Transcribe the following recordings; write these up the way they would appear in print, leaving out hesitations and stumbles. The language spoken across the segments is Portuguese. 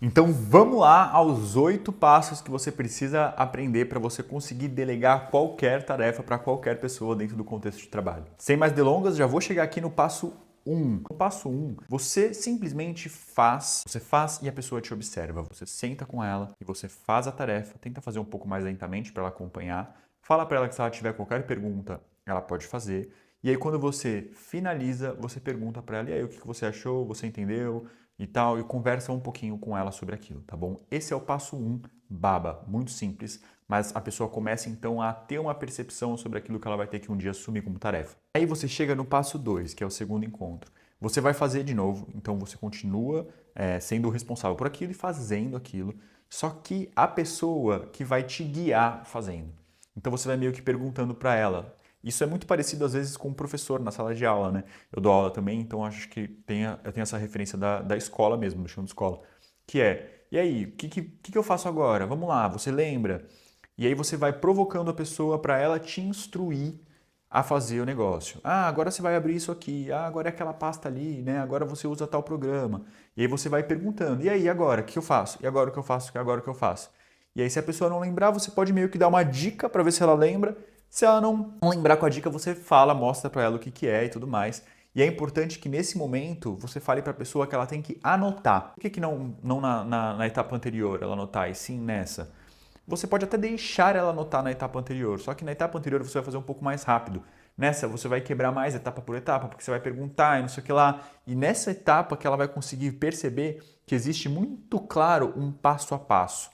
Então vamos lá aos 8 passos que você precisa aprender para você conseguir delegar qualquer tarefa para qualquer pessoa dentro do contexto de trabalho. Sem mais delongas, já vou chegar aqui no passo 1. No passo 1, você simplesmente faz, e a pessoa te observa. Você senta com ela e você faz a tarefa, tenta fazer um pouco mais lentamente para ela acompanhar, fala para ela que se ela tiver qualquer pergunta, ela pode fazer. E aí quando você finaliza, você pergunta para ela, e aí, o que você achou? Você entendeu? E tal, e conversa um pouquinho com ela sobre aquilo, tá bom? Esse é o passo 1, baba, muito simples, mas a pessoa começa então a ter uma percepção sobre aquilo que ela vai ter que um dia assumir como tarefa. Aí você chega no passo 2, que é o segundo encontro. Você vai fazer de novo, então você continua sendo o responsável por aquilo e fazendo aquilo, só que a pessoa que vai te guiar fazendo. Então você vai meio que perguntando para ela. Isso é muito parecido às vezes com um professor na sala de aula, né? Eu dou aula também, então acho que eu tenho essa referência da escola mesmo, do chão de escola, que é, e aí, o que eu faço agora? Vamos lá, você lembra? E aí você vai provocando a pessoa para ela te instruir a fazer o negócio. Ah, agora você vai abrir isso aqui. Ah, agora é aquela pasta ali, né? Agora você usa tal programa. E aí você vai perguntando. E aí, agora? O que eu faço? E agora o que eu faço? E agora o que eu faço? E aí, se a pessoa não lembrar, você pode meio que dar uma dica para ver se ela lembra. Se ela não lembrar com a dica, você fala, mostra para ela o que é e tudo mais. E é importante que nesse momento você fale para a pessoa que ela tem que anotar. Por que não na etapa anterior ela anotar e sim nessa? Você pode até deixar ela anotar na etapa anterior, só que na etapa anterior você vai fazer um pouco mais rápido. Nessa você vai quebrar mais etapa por etapa, porque você vai perguntar e não sei o que lá. E nessa etapa que ela vai conseguir perceber que existe muito claro um passo a passo.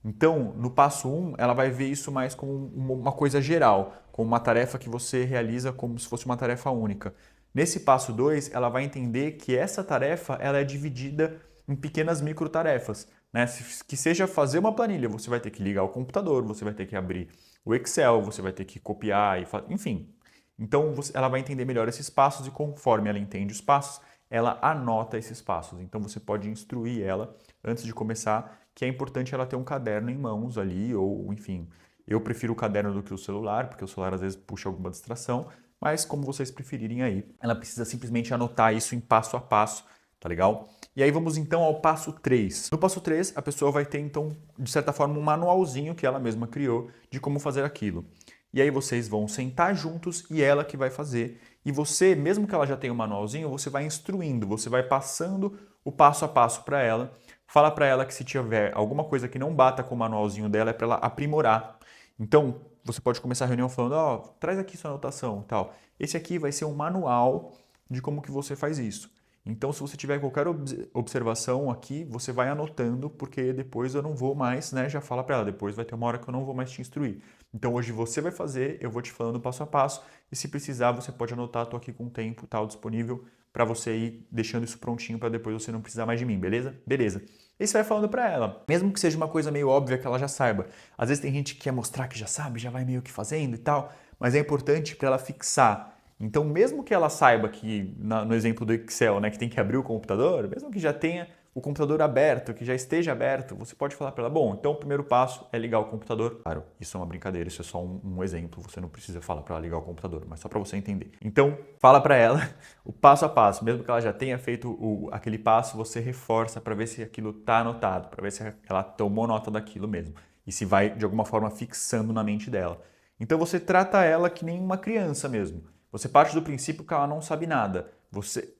Então, no passo 1, ela vai ver isso mais como uma coisa geral, como uma tarefa que você realiza como se fosse uma tarefa única. Nesse passo 2, ela vai entender que essa tarefa ela é dividida em pequenas microtarefas, né? Que seja fazer uma planilha, você vai ter que ligar o computador, você vai ter que abrir o Excel, você vai ter que copiar, enfim. Então, ela vai entender melhor esses passos e conforme ela entende os passos, ela anota esses passos. Então, você pode instruir ela antes de começar que é importante ela ter um caderno em mãos ali, ou enfim, eu prefiro o caderno do que o celular, porque o celular às vezes puxa alguma distração, mas como vocês preferirem aí, ela precisa simplesmente anotar isso em passo a passo, tá legal? E aí vamos então ao passo 3. No passo 3, a pessoa vai ter então, de certa forma, um manualzinho que ela mesma criou de como fazer aquilo. E aí vocês vão sentar juntos e ela que vai fazer. E você, mesmo que ela já tenha um manualzinho, você vai instruindo, você vai passando o passo a passo para ela. Fala para ela que se tiver alguma coisa que não bata com o manualzinho dela, é para ela aprimorar. Então, você pode começar a reunião falando, ó, traz aqui sua anotação e tal. Esse aqui vai ser um manual de como que você faz isso. Então, se você tiver qualquer observação aqui, você vai anotando, porque depois eu não vou mais, né? Já fala para ela, depois vai ter uma hora que eu não vou mais te instruir. Então, hoje você vai fazer, eu vou te falando passo a passo, e se precisar, você pode anotar, estou aqui com o tempo tal disponível para você ir deixando isso prontinho para depois você não precisar mais de mim, beleza? Beleza. E você vai falando para ela, mesmo que seja uma coisa meio óbvia que ela já saiba. Às vezes tem gente que quer mostrar que já sabe, já vai meio que fazendo e tal, mas é importante para ela fixar. Então, mesmo que ela saiba que, no exemplo do Excel, né, que tem que abrir o computador, mesmo que já tenha o computador aberto, que já esteja aberto, você pode falar para ela, bom, então o primeiro passo é ligar o computador. Claro, isso é uma brincadeira, isso é só um exemplo, você não precisa falar para ela ligar o computador, mas só para você entender. Então, fala para ela o passo a passo, mesmo que ela já tenha feito aquele passo, você reforça para ver se aquilo está anotado, para ver se ela tomou nota daquilo mesmo, e se vai, de alguma forma, fixando na mente dela. Então, você trata ela que nem uma criança mesmo. Você parte do princípio que ela não sabe nada.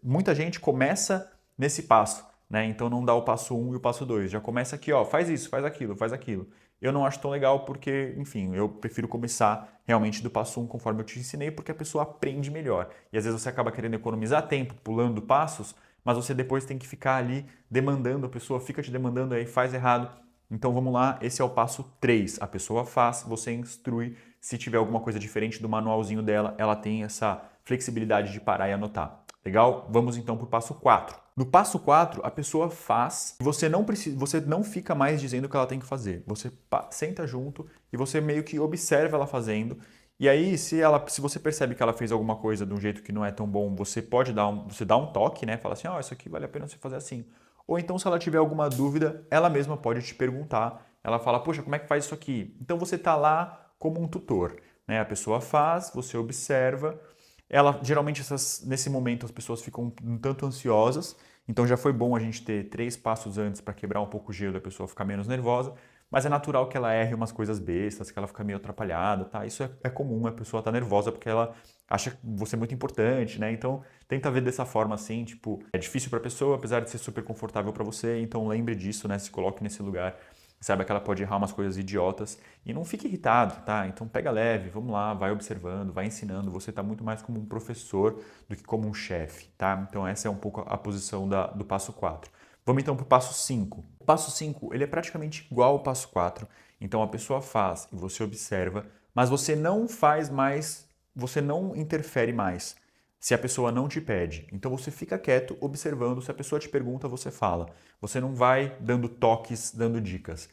Muita gente começa nesse passo, né? Então não dá o passo 1 e o passo 2. Já começa aqui, ó, faz isso, faz aquilo, faz aquilo. Eu não acho tão legal porque, enfim, eu prefiro começar realmente do passo 1 conforme eu te ensinei, porque a pessoa aprende melhor. E às vezes você acaba querendo economizar tempo pulando passos, mas você depois tem que ficar ali demandando, a pessoa fica te demandando aí, faz errado. Então vamos lá, esse é o passo 3. A pessoa faz, você instrui. Se tiver alguma coisa diferente do manualzinho dela, ela tem essa flexibilidade de parar e anotar. Legal? Vamos então para o passo 4. No passo 4, a pessoa faz, você não fica mais dizendo o que ela tem que fazer. Você senta junto e você meio que observa ela fazendo. E aí, se você percebe que ela fez alguma coisa de um jeito que não é tão bom, você pode você dá um toque, né? Fala assim, ó, isso aqui vale a pena você fazer assim. Ou então, se ela tiver alguma dúvida, ela mesma pode te perguntar. Ela fala, poxa, como é que faz isso aqui? Então, você está lá como um tutor, né? A pessoa faz, você observa. Geralmente, nesse momento, as pessoas ficam um tanto ansiosas. Então já foi bom a gente ter 3 passos antes para quebrar um pouco o gelo da pessoa ficar menos nervosa, mas é natural que ela erre umas coisas bestas, que ela fica meio atrapalhada, tá? Isso é comum, a pessoa tá nervosa porque ela acha você muito importante, né? Então tenta ver dessa forma assim, tipo, é difícil para a pessoa, apesar de ser super confortável para você, então lembre disso, né? Se coloque nesse lugar. Saiba que ela pode errar umas coisas idiotas e não fique irritado, tá? Então pega leve, vamos lá, vai observando, vai ensinando. Você está muito mais como um professor do que como um chefe, tá? Então essa é um pouco a posição do passo 4. Vamos então para o passo 5. O passo 5, ele é praticamente igual ao passo 4. Então a pessoa faz e você observa, mas você não faz mais, você não interfere mais se a pessoa não te pede. Então você fica quieto, observando. Se a pessoa te pergunta, você fala. Você não vai dando toques, dando dicas.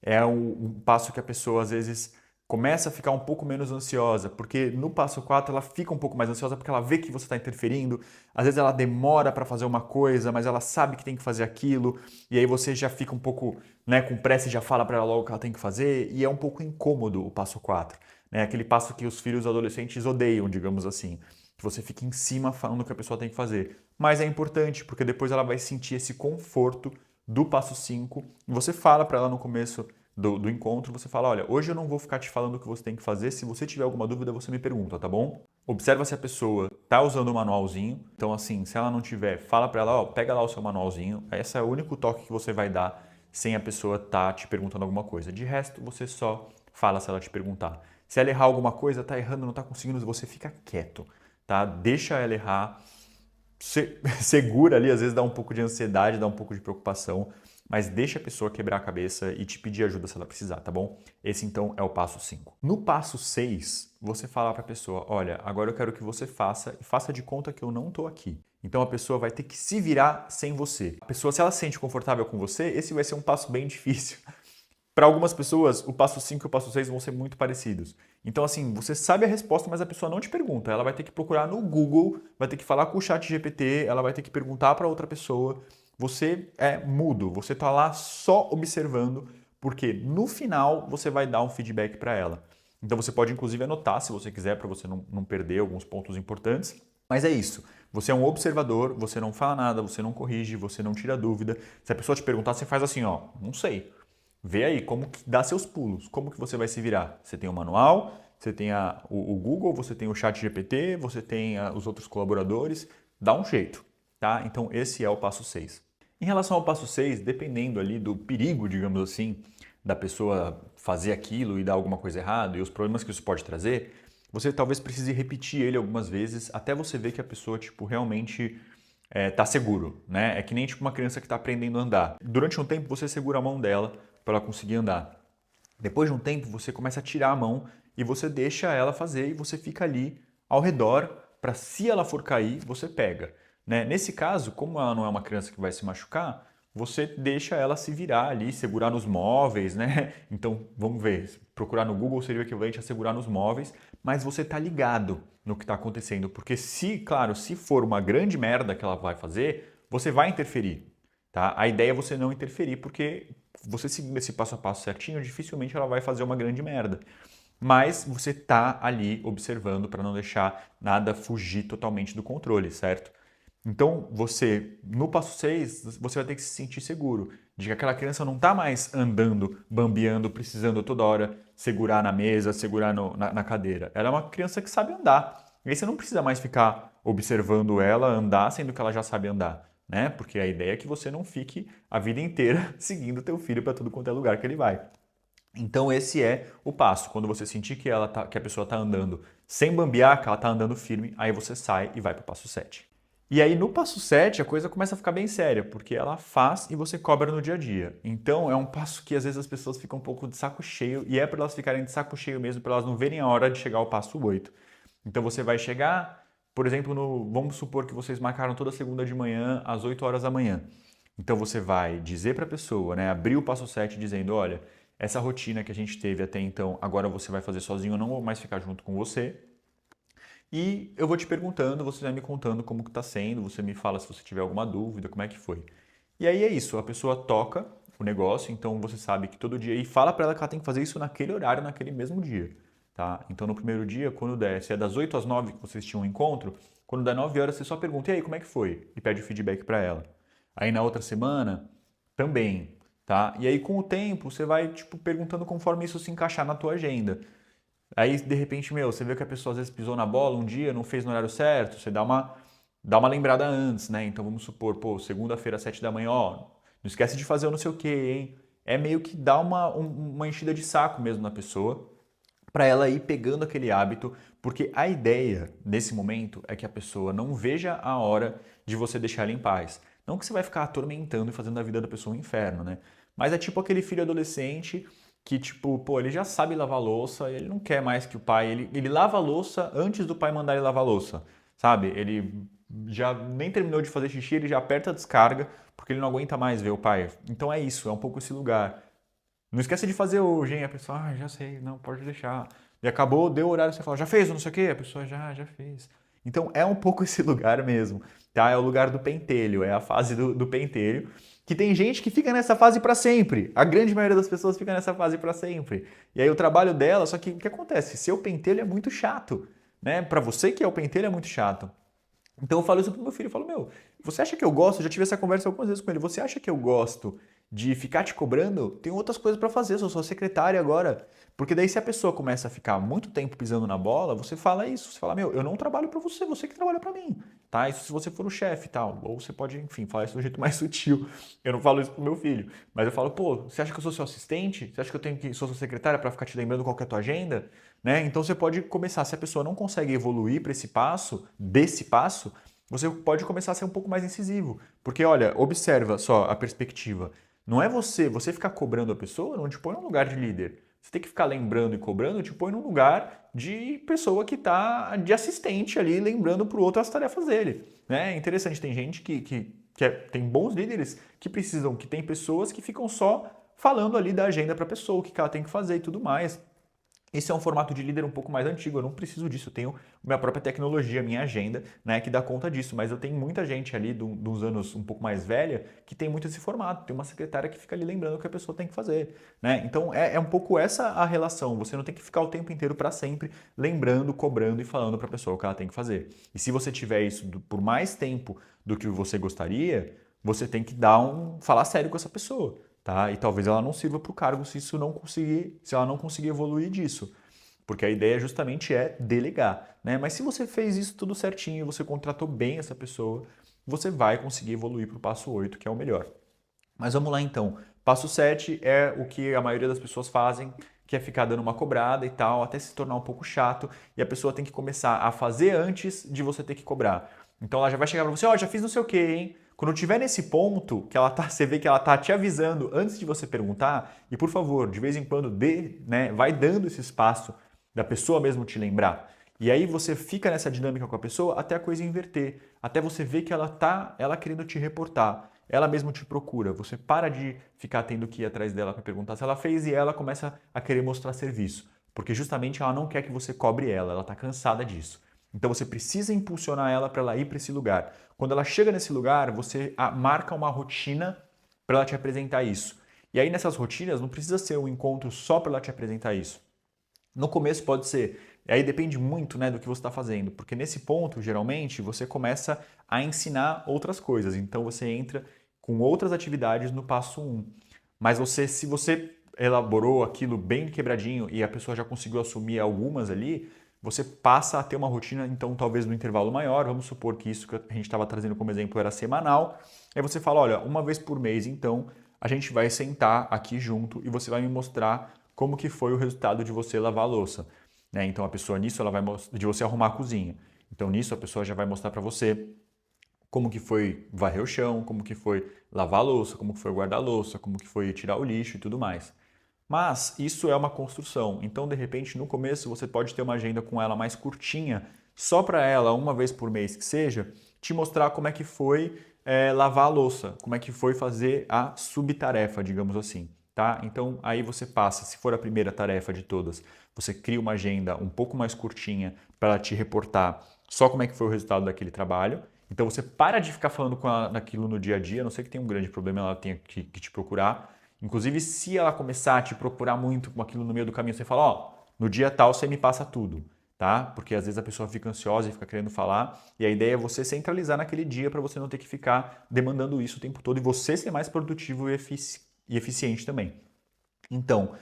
É um passo que a pessoa às vezes começa a ficar um pouco menos ansiosa, porque no passo 4 ela fica um pouco mais ansiosa porque ela vê que você está interferindo. Às vezes ela demora para fazer uma coisa, mas ela sabe que tem que fazer aquilo, e aí você já fica um pouco, né, com pressa e já fala para ela logo o que ela tem que fazer, e é um pouco incômodo o passo 4. Né? Aquele passo que os filhos adolescentes odeiam, digamos assim. Que você fica em cima falando o que a pessoa tem que fazer. Mas é importante, porque depois ela vai sentir esse conforto do passo 5. E você fala para ela no começo do encontro, você fala, olha, hoje eu não vou ficar te falando o que você tem que fazer, se você tiver alguma dúvida, você me pergunta, tá bom? Observa se a pessoa está usando o manualzinho. Então, assim, se ela não tiver, fala para ela, ó, pega lá o seu manualzinho. Esse é o único toque que você vai dar sem a pessoa estar te perguntando alguma coisa. De resto, você só fala se ela te perguntar. Se ela errar alguma coisa, tá errando, não tá conseguindo, você fica quieto. Tá? Deixa ela errar, segura ali, às vezes dá um pouco de ansiedade, dá um pouco de preocupação, mas deixa a pessoa quebrar a cabeça e te pedir ajuda se ela precisar, tá bom? Esse então é o passo 5. No passo 6, você fala para a pessoa, olha, agora eu quero que você faça e faça de conta que eu não estou aqui. Então a pessoa vai ter que se virar sem você. A pessoa, se ela se sente confortável com você, esse vai ser um passo bem difícil. Para algumas pessoas, o passo 5 e o passo 6 vão ser muito parecidos. Então, assim, você sabe a resposta, mas a pessoa não te pergunta. Ela vai ter que procurar no Google, vai ter que falar com o chat GPT, ela vai ter que perguntar para outra pessoa. Você é mudo, você está lá só observando, porque no final você vai dar um feedback para ela. Então, você pode inclusive anotar, se você quiser, para você não perder alguns pontos importantes. Mas é isso. Você é um observador, você não fala nada, você não corrige, você não tira dúvida. Se a pessoa te perguntar, você faz assim, ó, não sei. Vê aí como que dá seus pulos, como que você vai se virar. Você tem o manual, você tem o Google, você tem o chat GPT, você tem os outros colaboradores, dá um jeito, tá? Então esse é o passo 6. Em relação ao passo 6, dependendo ali do perigo, digamos assim, da pessoa fazer aquilo e dar alguma coisa errada e os problemas que isso pode trazer, você talvez precise repetir ele algumas vezes até você ver que a pessoa tipo, realmente tá seguro, né? É que nem tipo uma criança que está aprendendo a andar. Durante um tempo você segura a mão dela para ela conseguir andar. Depois de um tempo você começa a tirar a mão e você deixa ela fazer e você fica ali ao redor para se ela for cair, você pega. Né? Nesse caso, como ela não é uma criança que vai se machucar, você deixa ela se virar ali, segurar nos móveis, né? Então, vamos ver, procurar no Google seria o equivalente a segurar nos móveis, mas você tá ligado no que está acontecendo, porque se, claro, se for uma grande merda que ela vai fazer, você vai interferir, tá? A ideia é você não interferir, porque você seguindo esse passo a passo certinho, dificilmente ela vai fazer uma grande merda. Mas você tá ali observando para não deixar nada fugir totalmente do controle, certo? Então, você, no passo 6, você vai ter que se sentir seguro de que aquela criança não está mais andando, bambeando, precisando toda hora segurar na mesa, segurar na cadeira. Ela é uma criança que sabe andar. E aí você não precisa mais ficar observando ela andar, sendo que ela já sabe andar, né? Porque a ideia é que você não fique a vida inteira seguindo o teu filho para tudo quanto é lugar que ele vai. Então esse é o passo. Quando você sentir que que a pessoa está andando sem bambear, que ela está andando firme, aí você sai e vai para o passo 7. E aí no passo 7 a coisa começa a ficar bem séria, porque ela faz e você cobra no dia a dia. Então é um passo que às vezes as pessoas ficam um pouco de saco cheio, e é para elas ficarem de saco cheio mesmo, para elas não verem a hora de chegar ao passo 8. Então você vai chegar, por exemplo, vamos supor que vocês marcaram toda segunda de manhã às 8 horas da manhã. Então você vai dizer para a pessoa, né, abrir o passo 7 dizendo, olha, essa rotina que a gente teve até então, agora você vai fazer sozinho, eu não vou mais ficar junto com você. E eu vou te perguntando, você vai me contando como que está sendo, você me fala se você tiver alguma dúvida, como é que foi. E aí é isso, a pessoa toca o negócio, então você sabe que todo dia, e fala para ela que ela tem que fazer isso naquele horário, naquele mesmo dia. Tá? Então no primeiro dia, quando der, se é das 8 às 9 que vocês tinham um encontro, quando der 9 horas você só pergunta, e aí, como é que foi? E pede o feedback para ela. Aí na outra semana, também, tá? E aí com o tempo, você vai, tipo, perguntando conforme isso se encaixar na tua agenda. Aí, de repente, você vê que a pessoa às vezes pisou na bola um dia, não fez no horário certo, você dá uma lembrada antes, né? Então vamos supor, pô, segunda-feira, 7 da manhã, ó, não esquece de fazer o não sei o quê, hein? É meio que dá uma enchida de saco mesmo na pessoa, para ela ir pegando aquele hábito, porque a ideia nesse momento é que a pessoa não veja a hora de você deixar ela em paz. Não que você vai ficar atormentando e fazendo a vida da pessoa um inferno, né? Mas é tipo aquele filho adolescente que, tipo, pô, ele já sabe lavar louça, ele não quer mais que o pai. Ele lava a louça antes do pai mandar ele lavar a louça, sabe? Ele já nem terminou de fazer xixi, ele já aperta a descarga porque ele não aguenta mais ver o pai. Então é isso, é um pouco esse lugar. Não esquece de fazer hoje, hein? A pessoa, já sei, não, pode deixar. E acabou, deu o horário, você fala, já fez, não sei o quê? A pessoa, já fez. Então é um pouco esse lugar mesmo, tá? É o lugar do pentelho, é a fase do pentelho, que tem gente que fica nessa fase para sempre. A grande maioria das pessoas fica nessa fase para sempre. E aí o trabalho dela, só que o que acontece? Seu pentelho é muito chato, né? Para você que é o pentelho é muito chato. Então eu falo isso pro meu filho, eu falo, você acha que eu gosto? Eu já tive essa conversa algumas vezes com ele. Você acha que eu gosto de ficar te cobrando? Tem outras coisas para fazer, eu sou sua secretária agora. Porque daí se a pessoa começa a ficar muito tempo pisando na bola, você fala isso, você fala, eu não trabalho para você que trabalha para mim, tá? Isso se você for o chefe e tal. Ou você pode, enfim, falar isso de um jeito mais sutil. Eu não falo isso pro meu filho, mas eu falo, pô, você acha que eu sou seu assistente? Você acha que sou sua secretária para ficar te lembrando qual que é a tua agenda? Né? Então você pode começar, se a pessoa não consegue evoluir para esse passo, desse passo, você pode começar a ser um pouco mais incisivo. Porque, olha, observa só a perspectiva. Não é você ficar cobrando a pessoa não te põe num lugar de líder. Você tem que ficar lembrando e cobrando, te põe num lugar de pessoa que está de assistente ali, lembrando para o outro as tarefas dele. Né? É interessante, tem gente tem bons líderes que tem pessoas que ficam só falando ali da agenda para a pessoa, o que ela tem que fazer e tudo mais. Esse é um formato de líder um pouco mais antigo, eu não preciso disso, eu tenho minha própria tecnologia, minha agenda, né, que dá conta disso, mas eu tenho muita gente ali dos anos um pouco mais velha que tem muito esse formato, tem uma secretária que fica ali lembrando o que a pessoa tem que fazer, né? Então é um pouco essa a relação, você não tem que ficar o tempo inteiro para sempre lembrando, cobrando e falando para a pessoa o que ela tem que fazer. E se você tiver isso por mais tempo do que você gostaria, você tem que falar sério com essa pessoa. Tá? E talvez ela não sirva para o cargo se ela não conseguir evoluir disso. Porque a ideia justamente é delegar, né? Mas se você fez isso tudo certinho, você contratou bem essa pessoa, você vai conseguir evoluir para o passo 8, que é o melhor. Mas vamos lá então. Passo 7 é o que a maioria das pessoas fazem, que é ficar dando uma cobrada e tal, até se tornar um pouco chato, e a pessoa tem que começar a fazer antes de você ter que cobrar. Então ela já vai chegar para você, já fiz não sei o quê, hein? Quando tiver nesse ponto que você vê que ela tá te avisando antes de você perguntar, e por favor, de vez em quando vai dando esse espaço da pessoa mesmo te lembrar. E aí você fica nessa dinâmica com a pessoa até a coisa inverter, até você ver que ela querendo te reportar, ela mesmo te procura, você para de ficar tendo que ir atrás dela para perguntar se ela fez e ela começa a querer mostrar serviço, porque justamente ela não quer que você cobre ela está cansada disso. Então você precisa impulsionar ela para ela ir para esse lugar. Quando ela chega nesse lugar, você marca uma rotina para ela te apresentar isso. E aí nessas rotinas não precisa ser um encontro só para ela te apresentar isso. No começo pode ser, aí depende muito, né, do que você está fazendo, porque nesse ponto, geralmente, você começa a ensinar outras coisas. Então você entra com outras atividades no passo 1. Mas se você elaborou aquilo bem quebradinho e a pessoa já conseguiu assumir algumas ali, você passa a ter uma rotina, então talvez no intervalo maior, vamos supor que isso que a gente estava trazendo como exemplo era semanal, aí você fala, olha, uma vez por mês, então, a gente vai sentar aqui junto e você vai me mostrar como que foi o resultado de você lavar a louça. Né? Então a pessoa nisso ela vai de você arrumar a cozinha. Então nisso a pessoa já vai mostrar para você como que foi varrer o chão, como que foi lavar a louça, como que foi guardar a louça, como que foi tirar o lixo e tudo mais. Mas isso é uma construção, então de repente no começo você pode ter uma agenda com ela mais curtinha, só para ela, uma vez por mês que seja, te mostrar como é que foi lavar a louça, como é que foi fazer a subtarefa, digamos assim. Tá? Então aí você passa, se for a primeira tarefa de todas, você cria uma agenda um pouco mais curtinha para ela te reportar só como é que foi o resultado daquele trabalho. Então você para de ficar falando com ela naquilo no dia a dia, a não sei que tem um grande problema, ela tenha que te procurar. Inclusive, se ela começar a te procurar muito com aquilo no meio do caminho, você fala, no dia tal você me passa tudo. tá? Porque às vezes a pessoa fica ansiosa e fica querendo falar, e a ideia é você centralizar naquele dia para você não ter que ficar demandando isso o tempo todo e você ser mais produtivo e eficiente também. Então,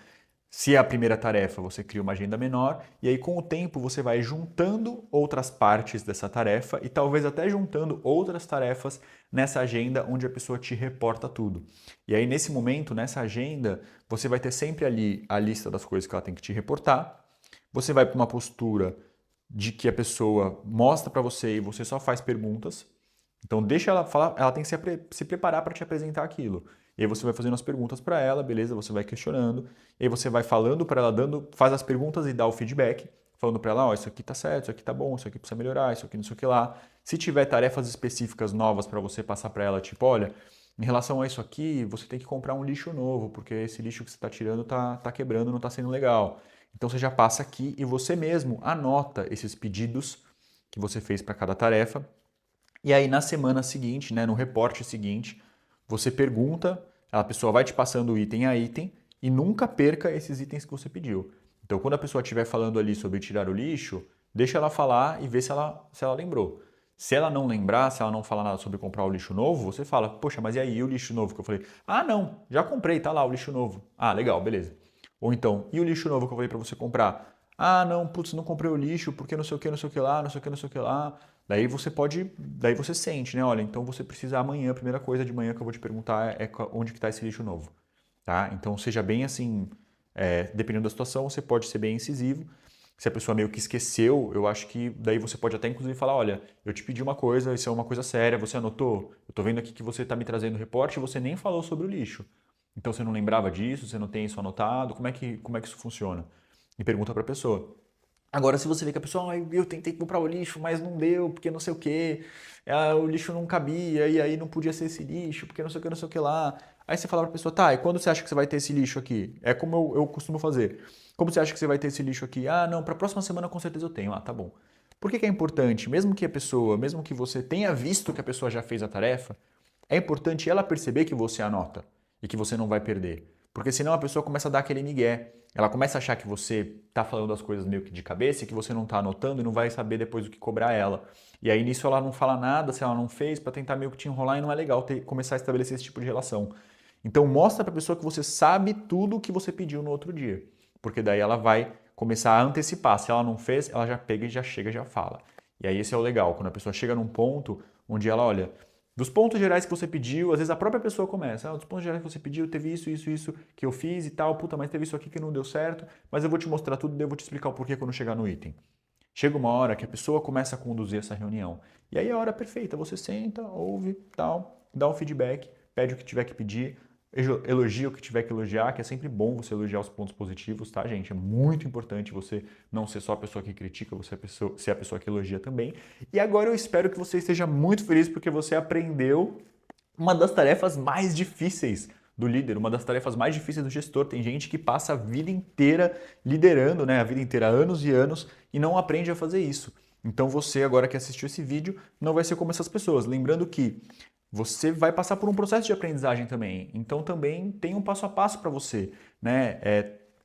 se é a primeira tarefa, você cria uma agenda menor e aí com o tempo você vai juntando outras partes dessa tarefa e talvez até juntando outras tarefas nessa agenda onde a pessoa te reporta tudo. E aí nesse momento, nessa agenda, você vai ter sempre ali a lista das coisas que ela tem que te reportar. Você vai para uma postura de que a pessoa mostra para você e você só faz perguntas. Então deixa ela falar, ela tem que se preparar para te apresentar aquilo. E aí você vai fazendo as perguntas para ela, beleza? Você vai questionando, e aí você vai falando para ela, faz as perguntas e dá o feedback, falando para ela, ó, isso aqui tá certo, isso aqui tá bom, isso aqui precisa melhorar, isso aqui não sei o que lá. Se tiver tarefas específicas novas para você passar para ela, tipo, olha, em relação a isso aqui, você tem que comprar um lixo novo, porque esse lixo que você está tirando tá quebrando, não está sendo legal. Então você já passa aqui e você mesmo anota esses pedidos que você fez para cada tarefa. E aí na semana seguinte, né, no reporte seguinte, você pergunta, a pessoa vai te passando item a item e nunca perca esses itens que você pediu. Então quando a pessoa estiver falando ali sobre tirar o lixo, deixa ela falar e vê se ela lembrou. Se ela não lembrar, se ela não falar nada sobre comprar o lixo novo, você fala, poxa, mas e aí, e o lixo novo que eu falei? Ah, não, já comprei, tá lá o lixo novo. Ah, legal, beleza. Ou então, e o lixo novo que eu falei para você comprar? Ah, não, putz, não comprei o lixo porque não sei o que, não sei o que lá, não sei o que, não sei o que lá. Daí você sente, né? Olha, então você precisa amanhã, a primeira coisa de manhã que eu vou te perguntar é onde que está esse lixo novo, tá? Então seja bem assim, dependendo da situação, você pode ser bem incisivo. Se a pessoa meio que esqueceu, eu acho que daí você pode até inclusive falar, olha, eu te pedi uma coisa, isso é uma coisa séria, você anotou? Eu tô vendo aqui que você está me trazendo o reporte e você nem falou sobre o lixo. Então você não lembrava disso, você não tem isso anotado, como é que isso funciona? E pergunta para a pessoa. Agora, se você vê que a pessoa, eu tentei comprar o lixo, mas não deu, porque não sei o quê, o lixo não cabia, e aí não podia ser esse lixo, porque não sei o que, não sei o que lá. Aí você fala pra pessoa, tá, e quando você acha que você vai ter esse lixo aqui? É como eu costumo fazer. Como você acha que você vai ter esse lixo aqui? Ah, não, pra próxima semana com certeza eu tenho. Ah, tá bom. Por que que é importante? Mesmo que você tenha visto que a pessoa já fez a tarefa, é importante ela perceber que você anota e que você não vai perder. Porque senão a pessoa começa a dar aquele migué. Ela começa a achar que você está falando as coisas meio que de cabeça e que você não está anotando e não vai saber depois o que cobrar ela. E aí nisso ela não fala nada se ela não fez para tentar meio que te enrolar e não é legal começar a estabelecer esse tipo de relação. Então mostra para a pessoa que você sabe tudo o que você pediu no outro dia. Porque daí ela vai começar a antecipar. Se ela não fez, ela já pega e já chega e já fala. E aí esse é o legal, quando a pessoa chega num ponto onde ela olha, dos pontos gerais que você pediu, às vezes a própria pessoa começa. Dos pontos gerais que você pediu, teve isso que eu fiz e tal. Puta, mas teve isso aqui que não deu certo. Mas eu vou te mostrar tudo e eu vou te explicar o porquê quando chegar no item. Chega uma hora que a pessoa começa a conduzir essa reunião. E aí é a hora perfeita. Você senta, ouve, tal, dá um feedback, pede o que tiver que pedir, elogia o que tiver que elogiar, que é sempre bom você elogiar os pontos positivos, tá, gente? É muito importante você não ser só a pessoa que critica, você ser a pessoa que elogia também. E agora eu espero que você esteja muito feliz porque você aprendeu uma das tarefas mais difíceis do líder, uma das tarefas mais difíceis do gestor. Tem gente que passa a vida inteira liderando, né? A vida inteira, anos e anos, e não aprende a fazer isso. Então você, agora que assistiu esse vídeo, não vai ser como essas pessoas. Lembrando que você vai passar por um processo de aprendizagem também. Então também tem um passo a passo para você, né?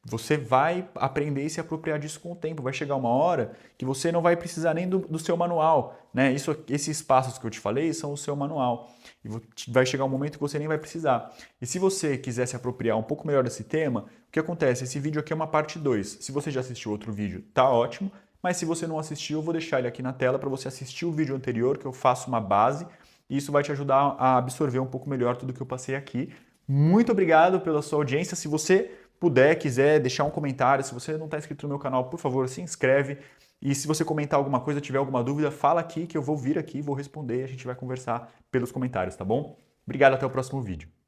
Você vai aprender e se apropriar disso com o tempo. Vai chegar uma hora que você não vai precisar nem do seu manual, né? Esses passos que eu te falei são o seu manual. E vai chegar um momento que você nem vai precisar. E se você quiser se apropriar um pouco melhor desse tema, o que acontece? Esse vídeo aqui é uma parte 2. Se você já assistiu outro vídeo, tá ótimo. Mas se você não assistiu, eu vou deixar ele aqui na tela para você assistir o vídeo anterior, que eu faço uma base. E isso vai te ajudar a absorver um pouco melhor tudo que eu passei aqui. Muito obrigado pela sua audiência. Se você puder, quiser deixar um comentário, se você não está inscrito no meu canal, por favor, se inscreve. E se você comentar alguma coisa, tiver alguma dúvida, fala aqui que eu vou vir aqui, vou responder e a gente vai conversar pelos comentários, tá bom? Obrigado, até o próximo vídeo.